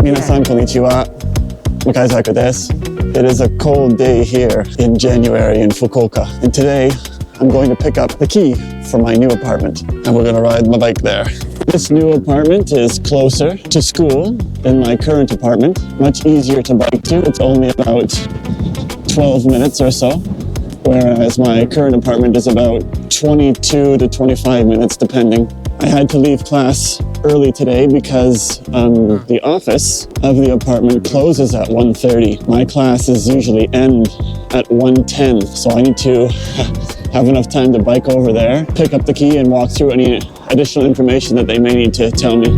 Minasan konnichiwa. McIsaac desu. It is a cold day here in January in Fukuoka. And today I'm going to pick up the key for my new apartment. And we're going to ride my bike there. This new apartment is closer to school than my current apartment. Much easier to bike to. It's only about 12 minutes or so. Whereas my current apartment is about 22 to 25 minutes depending. I had to leave class early today because the office of the apartment closes at 1:30. My classes usually end at 1:10, so I need to have enough time to bike over there, pick up the key, and walk through any additional information that they may need to tell me.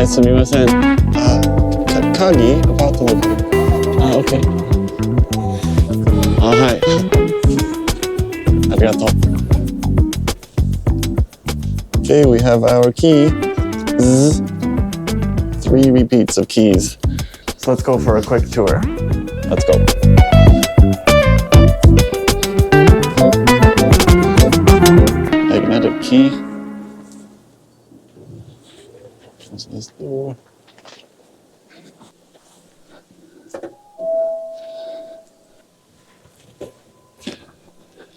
Sumimasen. Kagi? Apato-moku. Okay. Hi. Arigato. Okay, we have our key. Zzz. 3 repeats of keys. So let's go for a quick tour. Let's go. Magnetic key. What's this door?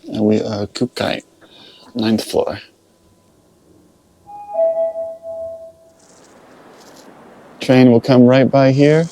And we are Kukai, 9th floor. Train will come right by here.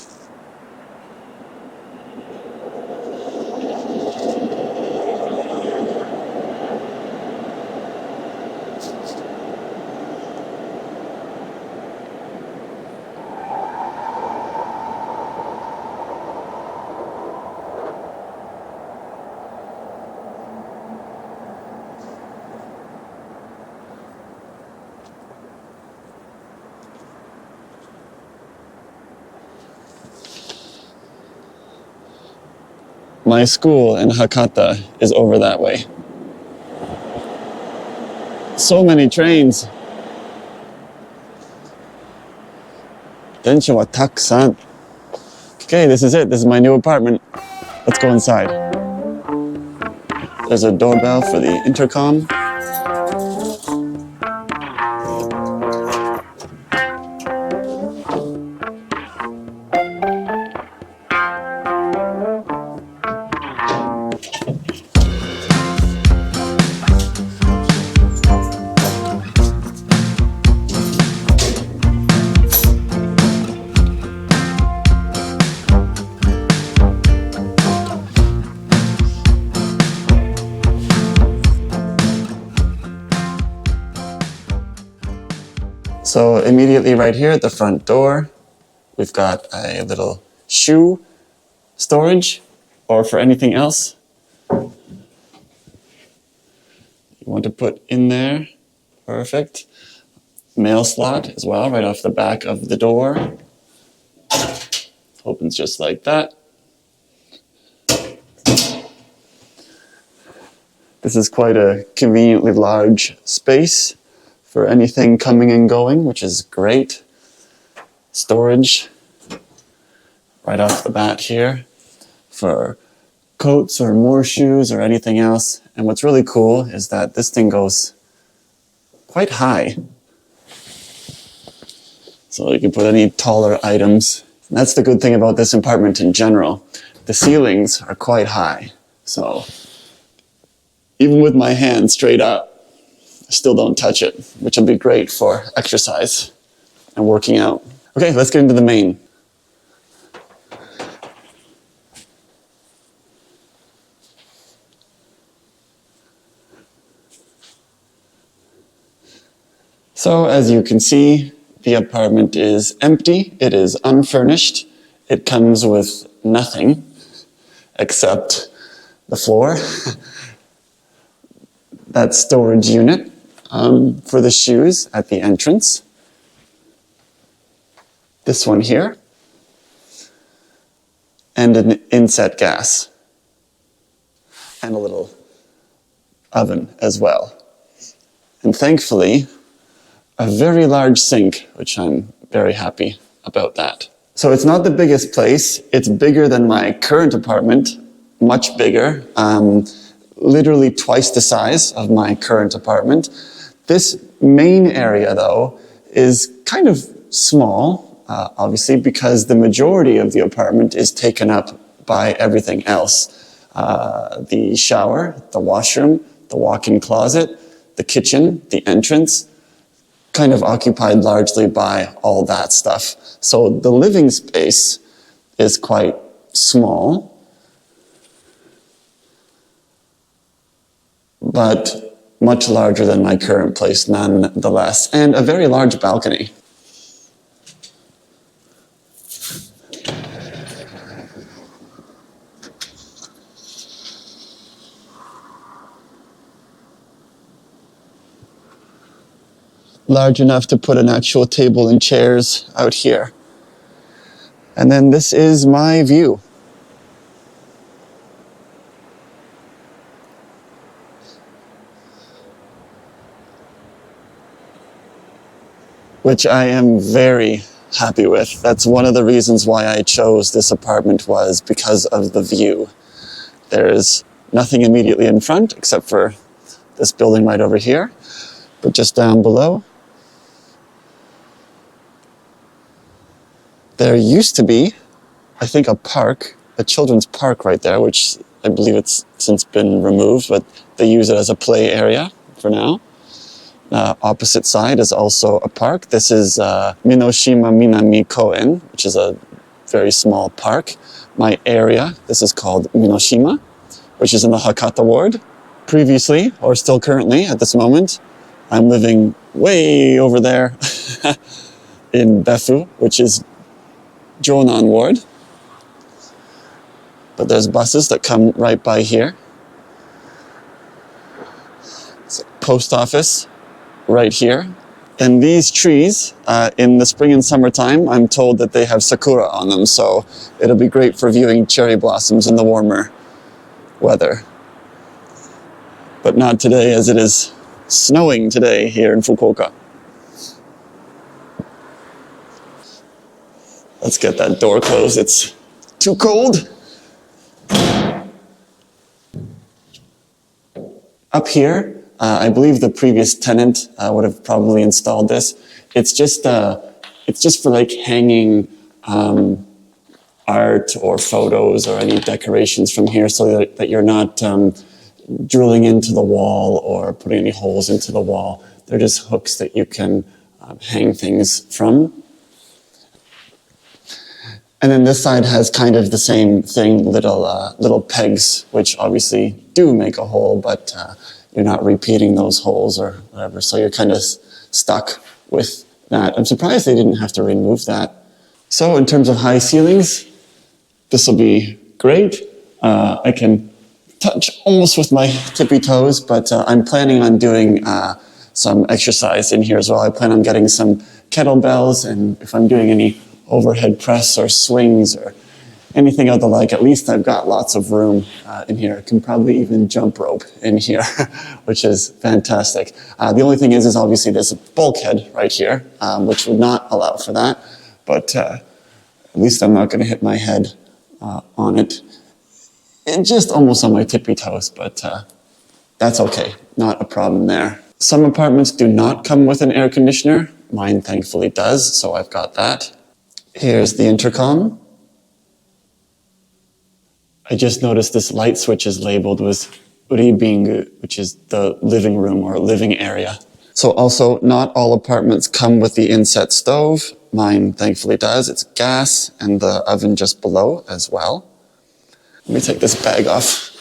My school in Hakata is over that way. So many trains. Densha wa takusan. Okay, this is it. This is my new apartment. Let's go inside. There's a doorbell for the intercom. So immediately right here at the front door, we've got a little shoe storage, or for anything else you want to put in there. Perfect. Mail slot as well, right off the back of the door. Opens just like that. This is quite a conveniently large space for anything coming and going, which is great. Storage right off the bat here for coats or more shoes or anything else. And what's really cool is that this thing goes quite high. So you can put any taller items. And that's the good thing about this apartment in general. The ceilings are quite high. So even with my hand straight up, I still don't touch it, which will be great for exercise and working out. Okay, let's get into the main. So as you can see, The apartment is empty, it is unfurnished, it comes with nothing except the floor, that storage unit for the shoes at the entrance, this one here, and an inset gas, and a little oven as well. And thankfully, a very large sink, which I'm very happy about that. So it's not the biggest place. It's bigger than my current apartment, much bigger, literally twice the size of my current apartment. This main area, though, is kind of small, obviously, because the majority of the apartment is taken up by everything else. The shower, the washroom, the walk-in closet, the kitchen, the entrance, kind of occupied largely by all that stuff. So the living space is quite small, but much larger than my current place nonetheless, and a very large balcony. Large enough to put an actual table and chairs out here. And then this is my view. Which I am very happy with. That's one of the reasons why I chose this apartment, was because of the view. There's nothing immediately in front except for this building right over here, but just down below, there used to be, I think, a park, a children's park right there, which I believe it's since been removed, but they use it as a play area for now. Opposite side is also a park. This is Minoshima Minami Koen, which is a very small park. My area, this is called Minoshima, which is in the Hakata ward. Previously, or still currently at this moment, I'm living way over there in Befu, which is Jonan ward. But there's buses that come right by here. It's a post office right here. And these trees, in the spring and summertime, I'm told that they have sakura on them, so it'll be great for viewing cherry blossoms in the warmer weather. But not today, as it is snowing today here in Fukuoka. Let's get that door closed. It's too cold. Up here, I believe the previous tenant would have probably installed this. It's just for like hanging art or photos or any decorations from here, so that you're not drilling into the wall or putting any holes into the wall. They're just hooks that you can hang things from. And then this side has kind of the same thing, little pegs, which obviously do make a hole, but you're not repeating those holes or whatever, so you're kind of stuck with that. I'm surprised they didn't have to remove that. So in terms of high ceilings, this will be great. I can touch almost with my tippy toes, but I'm planning on doing some exercise in here as well. I plan on getting some kettlebells, and if I'm doing any overhead press or swings or anything of the like, at least I've got lots of room in here. I can probably even jump rope in here, which is fantastic. The only thing is obviously there's a bulkhead right here, which would not allow for that, but at least I'm not going to hit my head on it. And just almost on my tippy toes, but that's okay, not a problem there. Some apartments do not come with an air conditioner. Mine thankfully does, so I've got that. Here's the intercom. I just noticed this light switch is labeled with uribingu, which is the living room or living area. So also, not all apartments come with the inset stove. Mine thankfully does. It's gas, and the oven just below as well. Let me take this bag off.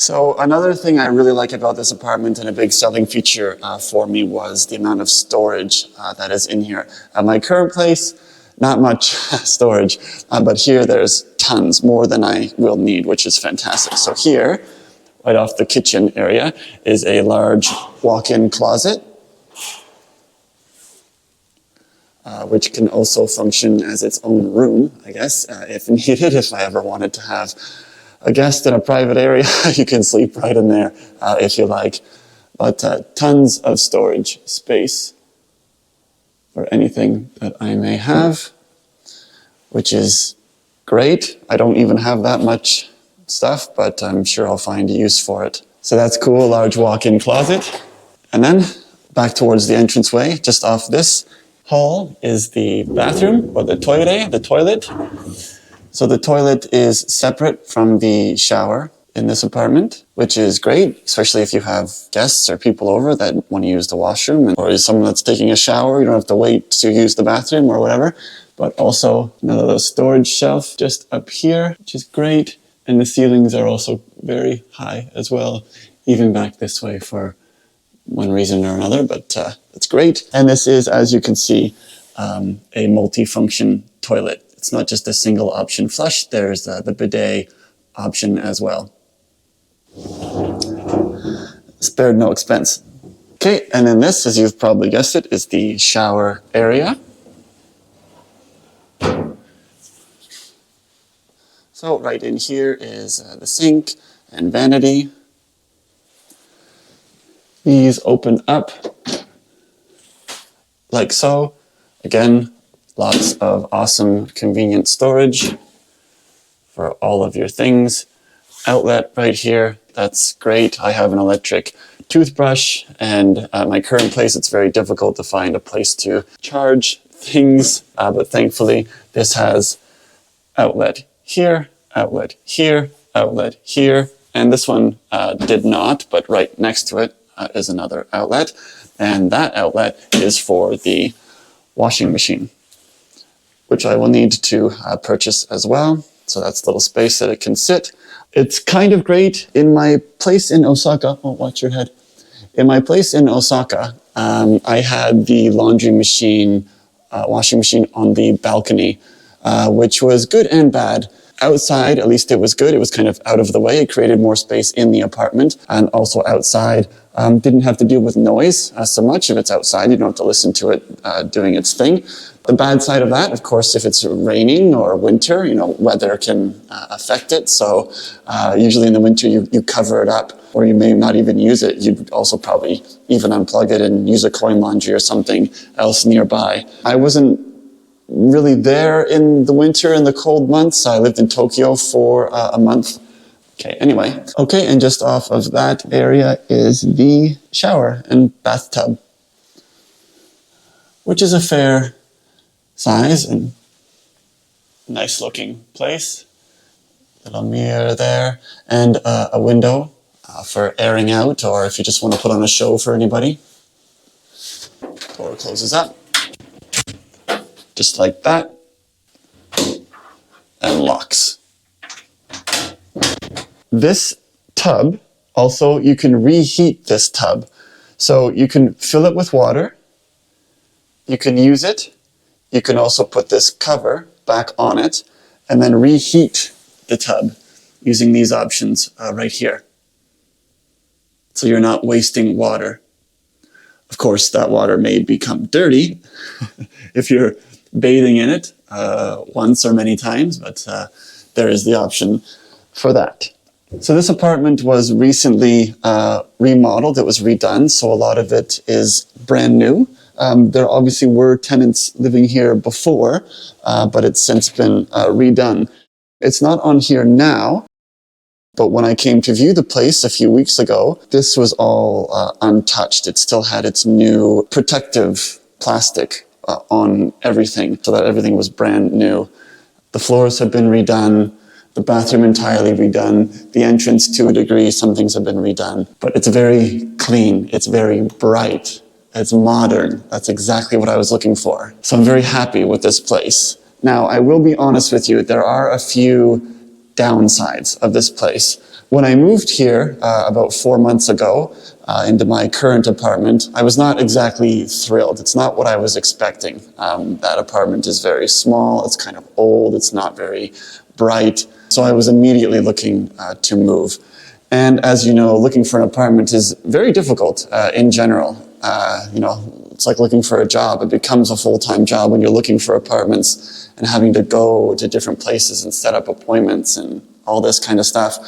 So another thing I really like about this apartment and a big selling feature for me was the amount of storage that is in here. At my current place, not much storage, but here there's tons, more than I will need, which is fantastic. So here, right off the kitchen area, is a large walk-in closet, which can also function as its own room, I guess, if needed. If I ever wanted to have a guest in a private area, you can sleep right in there if you like. But tons of storage space for anything that I may have, which is great. I don't even have that much stuff, but I'm sure I'll find a use for it. So that's cool, large walk-in closet. And then back towards the entranceway, just off this hall is the bathroom, or the toilet. So the toilet is separate from the shower in this apartment, which is great, especially if you have guests or people over that want to use the washroom, or someone that's taking a shower, you don't have to wait to use the bathroom or whatever. But also another storage shelf just up here, which is great. And the ceilings are also very high as well, even back this way for one reason or another, but it's great. And this is, as you can see, a multi-function toilet. It's not just a single option flush, there's the bidet option as well. Spared no expense. Okay, and then this, as you've probably guessed it, is the shower area. So right in here is the sink and vanity. These open up like so. Again, lots of awesome, convenient storage for all of your things. Outlet right here, that's great. I have an electric toothbrush, and at my current place, it's very difficult to find a place to charge things, but thankfully, this has outlet here, outlet here, outlet here, and this one did not, but right next to it is another outlet, and that outlet is for the washing machine, which I will need to purchase as well. So that's a little space that it can sit. It's kind of great. In my place in Osaka, oh, watch your head. In my place in Osaka, I had the laundry machine, washing machine on the balcony, which was good and bad. Outside, at least it was good. It was kind of out of the way. It created more space in the apartment, and also outside didn't have to deal with noise so much. If it's outside, you don't have to listen to it doing its thing. The bad side of that, of course, if it's raining or winter, weather can affect it. So usually in the winter, you cover it up, or you may not even use it. You'd also probably even unplug it and use a coin laundry or something else nearby. I wasn't really there in the winter and the cold months. I lived in Tokyo for a month. Okay, anyway. Okay, and just off of that area is the shower and bathtub, which is a fair size and nice looking place. Little mirror there, and a window for airing out, or if you just want to put on a show for anybody. Door closes up. Just like that, and locks. This tub, also, you can reheat this tub. So you can fill it with water, you can use it, you can also put this cover back on it, and then reheat the tub using these options right here. So you're not wasting water. Of course, that water may become dirty if you're bathing in it once or many times, but there is the option for that. So this apartment was recently remodeled. It was redone, so a lot of it is brand new. There obviously were tenants living here before, but it's since been redone. It's not on here now, but when I came to view the place a few weeks ago, this was all untouched. It still had its new protective plastic on everything, so that everything was brand new. The floors have been redone, the bathroom entirely redone, the entrance to a degree, some things have been redone. But it's very clean, it's very bright, it's modern. That's exactly what I was looking for. So I'm very happy with this place. Now, I will be honest with you, there are a few downsides of this place. When I moved here about 4 months ago into my current apartment, I was not exactly thrilled. It's not what I was expecting. That apartment is very small, it's kind of old, it's not very bright. So I was immediately looking to move. And as you know, looking for an apartment is very difficult in general. It's like looking for a job. It becomes a full-time job when you're looking for apartments and having to go to different places and set up appointments and all this kind of stuff.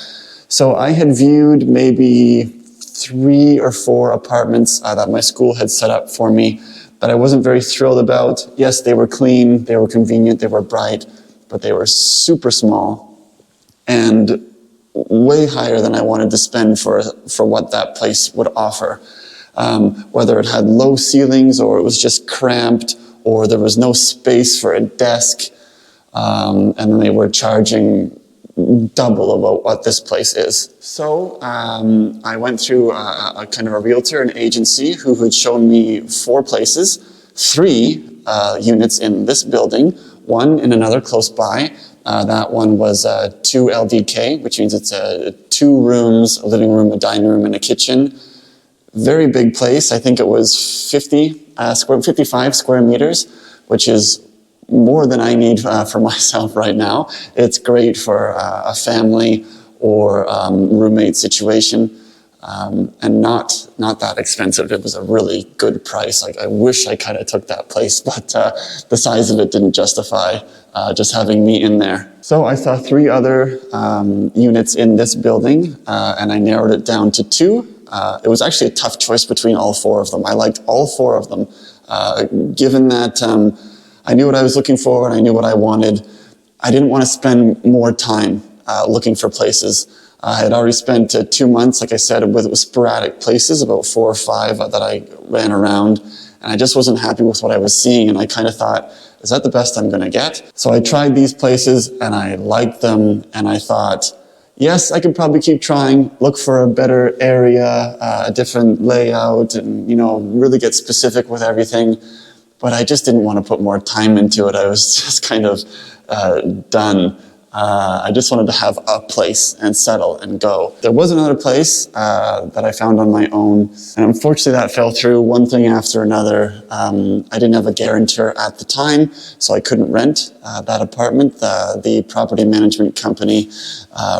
So I had viewed maybe 3 or 4 apartments that my school had set up for me that I wasn't very thrilled about. Yes, they were clean, they were convenient, they were bright, but they were super small and way higher than I wanted to spend for what that place would offer. Whether it had low ceilings or it was just cramped or there was no space for a desk, and then they were charging double about what this place is. So I went through a kind of a realtor, an agency who had shown me 4 places, 3 units in this building, 1 in another close by. That one was 2 LDK, which means it's 2 rooms, a living room, a dining room, and a kitchen. Very big place. I think it was 55 square meters, which is more than I need for myself right now. It's great for a family or roommate situation, and not that expensive. It was a really good price. Like, I wish I kind of took that place, but the size of it didn't justify just having me in there. So I saw 3 other units in this building, and I narrowed it down to 2. It was actually a tough choice between all 4 of them. I liked all 4 of them, given that I knew what I was looking for and I knew what I wanted. I didn't want to spend more time looking for places. I had already spent 2 months, like I said, with sporadic places, about 4 or 5 that I ran around, and I just wasn't happy with what I was seeing, and I kind of thought, is that the best I'm going to get? So I tried these places and I liked them, and I thought, yes, I could probably keep trying, look for a better area, a different layout, and really get specific with everything. But I just didn't want to put more time into it. I was just kind of done. I just wanted to have a place and settle and go. There was another place that I found on my own, and unfortunately that fell through, one thing after another. I didn't have a guarantor at the time, so I couldn't rent that apartment. The property management company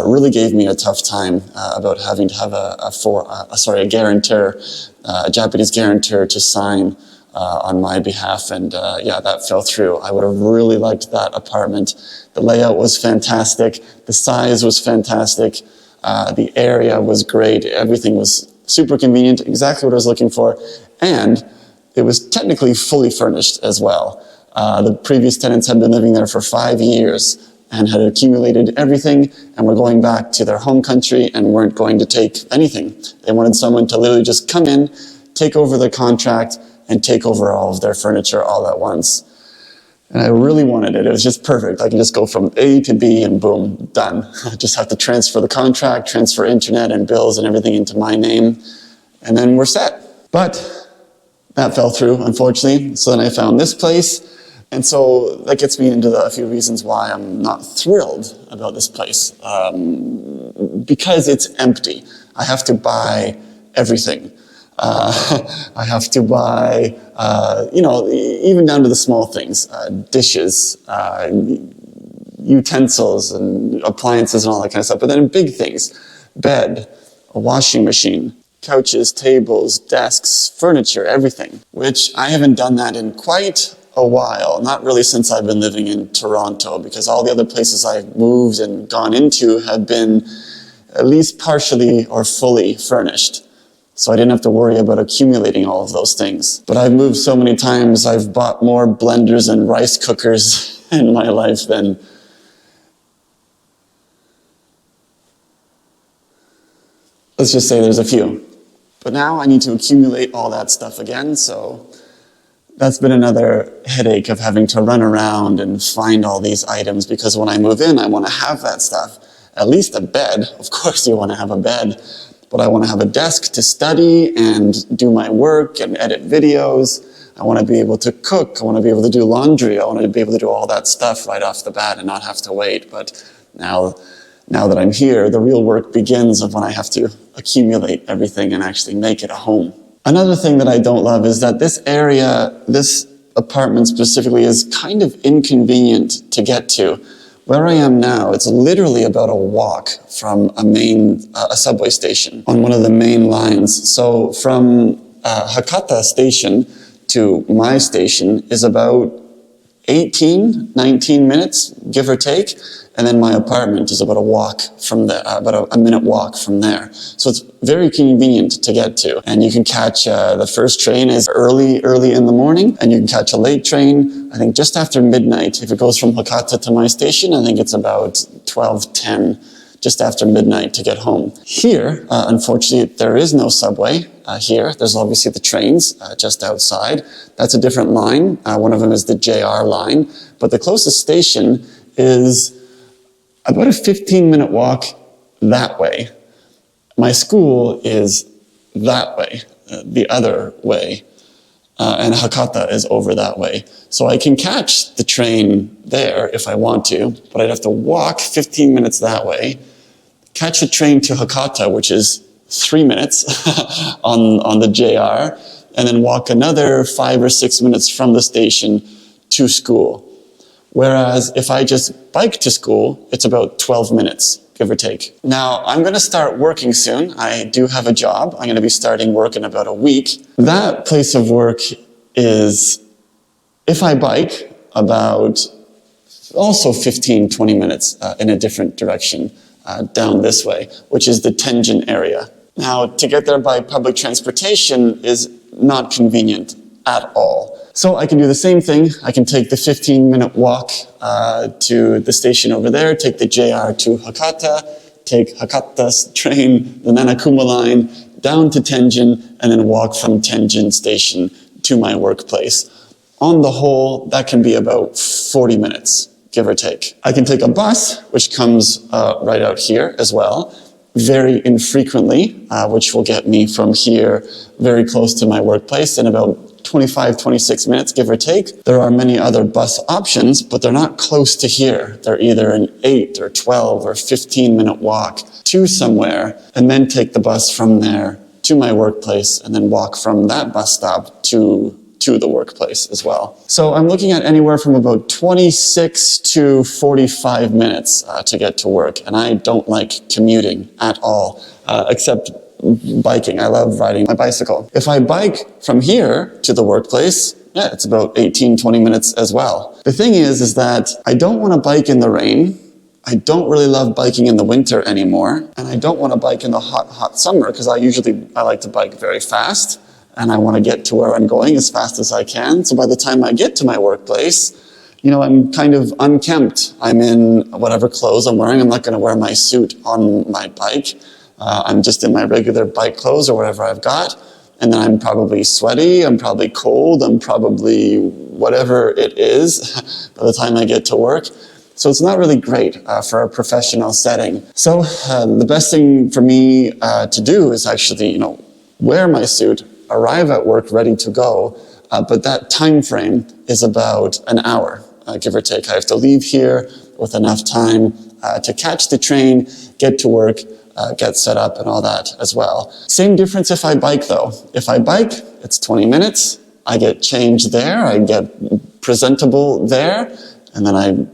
really gave me a tough time about having to have a guarantor, a Japanese guarantor to sign on my behalf, and that fell through. I would have really liked that apartment. The layout was fantastic, the size was fantastic, the area was great, everything was super convenient, exactly what I was looking for, and it was technically fully furnished as well. The previous tenants had been living there for 5 years and had accumulated everything and were going back to their home country and weren't going to take anything. They wanted someone to literally just come in, take over the contract, and take over all of their furniture all at once. And I really wanted it. It was just perfect. I can just go from A to B and boom, done. I just have to transfer the contract, transfer internet and bills and everything into my name, and then we're set. But that fell through, unfortunately. So then I found this place. And so that gets me into a few reasons why I'm not thrilled about this place. Because it's empty. I have to buy everything. I have to buy, even down to the small things, dishes, utensils and appliances and all that kind of stuff. But then big things, bed, a washing machine, couches, tables, desks, furniture, everything, which I haven't done that in quite a while, not really since I've been living in Toronto, because all the other places I've moved and gone into have been at least partially or fully furnished. So I didn't have to worry about accumulating all of those things. But I've moved so many times, I've bought more blenders and rice cookers in my life than... Let's just say there's a few. But now I need to accumulate all that stuff again, so that's been another headache of having to run around and find all these items, because when I move in, I want to have that stuff. At least a bed. Of course you want to have a bed. But I want to have a desk to study and do my work and edit videos. I want to be able to cook. I want to be able to do laundry. I want to be able to do all that stuff right off the bat and not have to wait. But now now that I'm here, the real work begins of when I have to accumulate everything and actually make it a home. Another thing that I don't love is that this area, this apartment specifically, is kind of inconvenient to get to. Where I am now, it's literally about a walk from a subway station on one of the main lines. So from Hakata station to my station is about 18, 19 minutes, give or take. And then my apartment is about a walk from there, about a minute walk from there. So it's very convenient to get to. And you can catch, the first train is early in the morning, and you can catch a late train, I think just after midnight. If it goes from Hakata to my station, I think it's about 12:10, just after midnight to get home. Here, unfortunately, there is no subway here. There's obviously the trains just outside. That's a different line. One of them is the JR line. But the closest station is about a 15-minute walk that way. My school is that way, the other way, and Hakata is over that way. So I can catch the train there if I want to, but I'd have to walk 15 minutes that way, catch a train to Hakata, which is 3 minutes on the JR, and then walk another 5 or 6 minutes from the station to school. Whereas if I just bike to school, it's about 12 minutes, give or take. Now, I'm going to start working soon. I do have a job. I'm going to be starting work in about a week. That place of work is, if I bike, about also 15, 20 minutes in a different direction down this way, which is the Tenjin area. Now, to get there by public transportation is not convenient at all. So I can do the same thing. I can take the 15-minute walk to the station over there, take the JR to Hakata, take Hakata's train, the Nanakuma line, down to Tenjin, and then walk from Tenjin station to my workplace. On the whole, that can be about 40 minutes, give or take. I can take a bus, which comes right out here as well, very infrequently, which will get me from here very close to my workplace in about 25, 26 minutes, give or take. There are many other bus options, but they're not close to here. They're either an 8 or 12 or 15-minute walk to somewhere, and then take the bus from there to my workplace, and then walk from that bus stop to the workplace as well. So I'm looking at anywhere from about 26 to 45 minutes to get to work, and I don't like commuting at all, except biking. I love riding my bicycle. If I bike from here to the workplace, yeah, it's about 18, 20 minutes as well. The thing is that I don't want to bike in the rain. I don't really love biking in the winter anymore. And I don't want to bike in the hot summer because I like to bike very fast and I want to get to where I'm going as fast as I can. So by the time I get to my workplace, you know, I'm kind of unkempt. I'm in whatever clothes I'm wearing. I'm not going to wear my suit on my bike. I'm just in my regular bike clothes or whatever I've got. And then I'm probably sweaty, I'm probably cold, I'm probably whatever it is by the time I get to work. So it's not really great for a professional setting. So the best thing for me to do is actually, you know, wear my suit, arrive at work ready to go. But that time frame is about an hour, give or take. I have to leave here with enough time to catch the train, get to work, get set up and all that as well. Same difference if I bike though. If I bike, it's 20 minutes. I get changed there, I get presentable there, and then I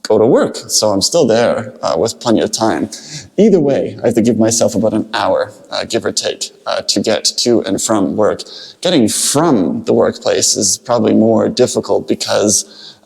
go to work. So I'm still there with plenty of time. Either way, I have to give myself about an hour, give or take, to get to and from work. Getting from the workplace is probably more difficult because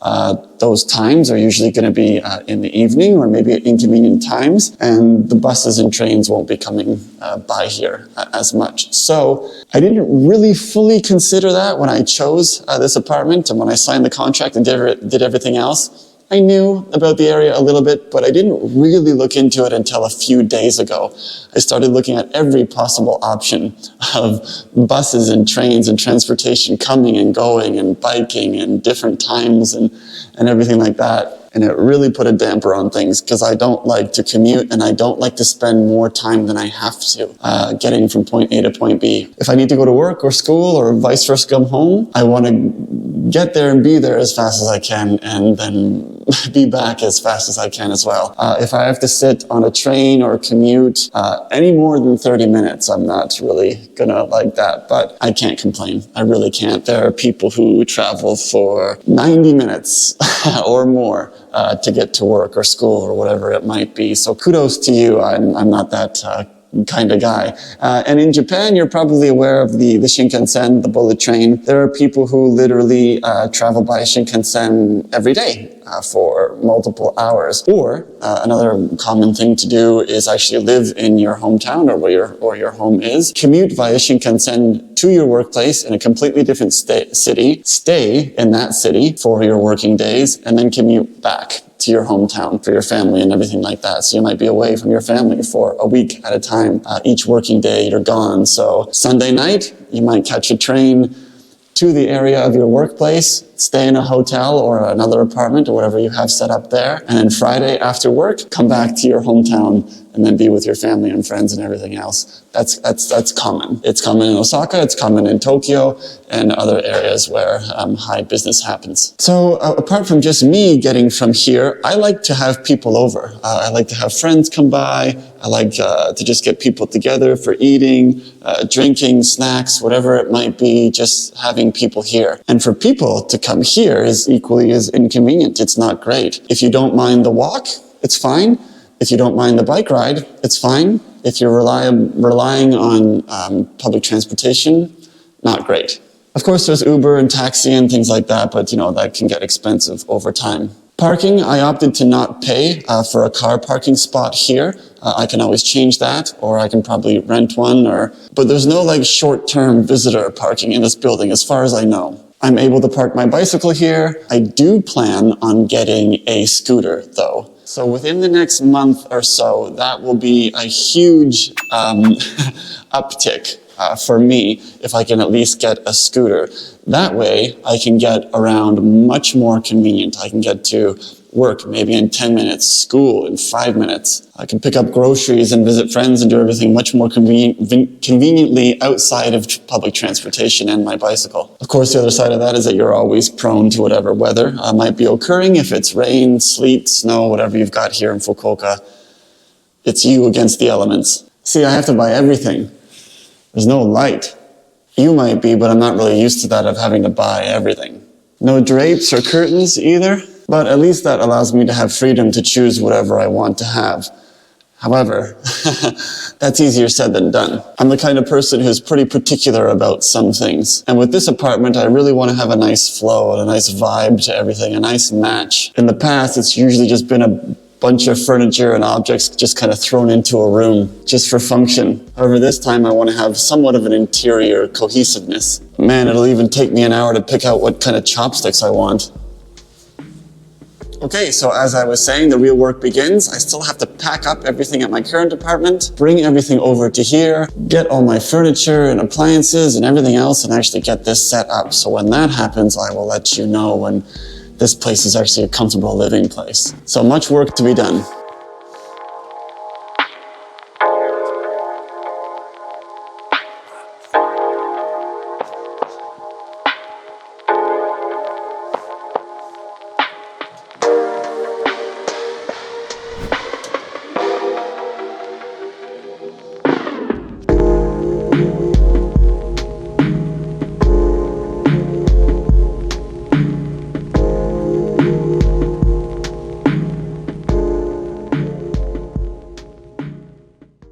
those times are usually going to be in the evening or maybe at inconvenient times, and the buses and trains won't be coming by here as much. So I didn't really fully consider that when I chose this apartment and when I signed the contract and did everything else. I knew about the area a little bit, but I didn't really look into it until a few days ago. I started looking at every possible option of buses and trains and transportation coming and going and biking and different times and everything like that. and it really put a damper on things because I don't like to commute and I don't like to spend more time than I have to getting from point A to point B. If I need to go to work or school or vice versa come home, I want to get there and be there as fast as I can and then be back as fast as I can as well. If I have to sit on a train or commute any more than 30 minutes, I'm not really gonna like that, but I can't complain. I really can't. There are people who travel for 90 minutes or more to get to work or school or whatever it might be. So kudos to you. I'm not that kind of guy. And in Japan, you're probably aware of the Shinkansen, the bullet train. There are people who literally travel by Shinkansen every day for multiple hours. Or another common thing to do is actually live in your hometown or where your home is. Commute via Shinkansen to your workplace in a completely different city. Stay in that city for your working days and then commute back to your hometown for your family and everything like that. So you might be away from your family for a week at a time. Each working day you're gone. So Sunday night, you might catch a train to the area of your workplace, stay in a hotel or another apartment or whatever you have set up there. And then Friday after work, come back to your hometown and then be with your family and friends and everything else. That's common. It's common in Osaka, it's common in Tokyo and other areas where high business happens. So apart from just me getting from here, I like to have people over. I like to have friends come by. I like to just get people together for eating, drinking, snacks, whatever it might be, just having people here. And for people to come here is equally as inconvenient. It's not great. If you don't mind the walk, it's fine. If you don't mind the bike ride, it's fine. If you're relying on public transportation, not great. Of course, there's Uber and taxi and things like that, but that can get expensive over time. Parking, I opted to not pay for a car parking spot here. I can always change that, or I can probably rent one, but there's no short-term visitor parking in this building as far as I know. I'm able to park my bicycle here. I do plan on getting a scooter though. So within the next month or so, that will be a huge uptick for me if I can at least get a scooter. That way I can get around much more convenient. I can get to work maybe in 10 minutes, school in 5 minutes. I can pick up groceries and visit friends and do everything much more conveniently outside of public transportation and my bicycle. Of course, the other side of that is that you're always prone to whatever weather might be occurring. If it's rain, sleet, snow, whatever you've got here in Fukuoka, it's you against the elements. See, I have to buy everything. There's no light. You might be, but I'm not really used to that of having to buy everything. No drapes or curtains either. But at least that allows me to have freedom to choose whatever I want to have. However, that's easier said than done. I'm the kind of person who's pretty particular about some things. And with this apartment, I really want to have a nice flow and a nice vibe to everything, a nice match. In the past, it's usually just been a bunch of furniture and objects just kind of thrown into a room just for function. However, this time I want to have somewhat of an interior cohesiveness. Man, it'll even take me an hour to pick out what kind of chopsticks I want. Okay, so as I was saying, the real work begins. I still have to pack up everything at my current apartment, bring everything over to here, get all my furniture and appliances and everything else, and actually get this set up. So when that happens, I will let you know when this place is actually a comfortable living place. So much work to be done.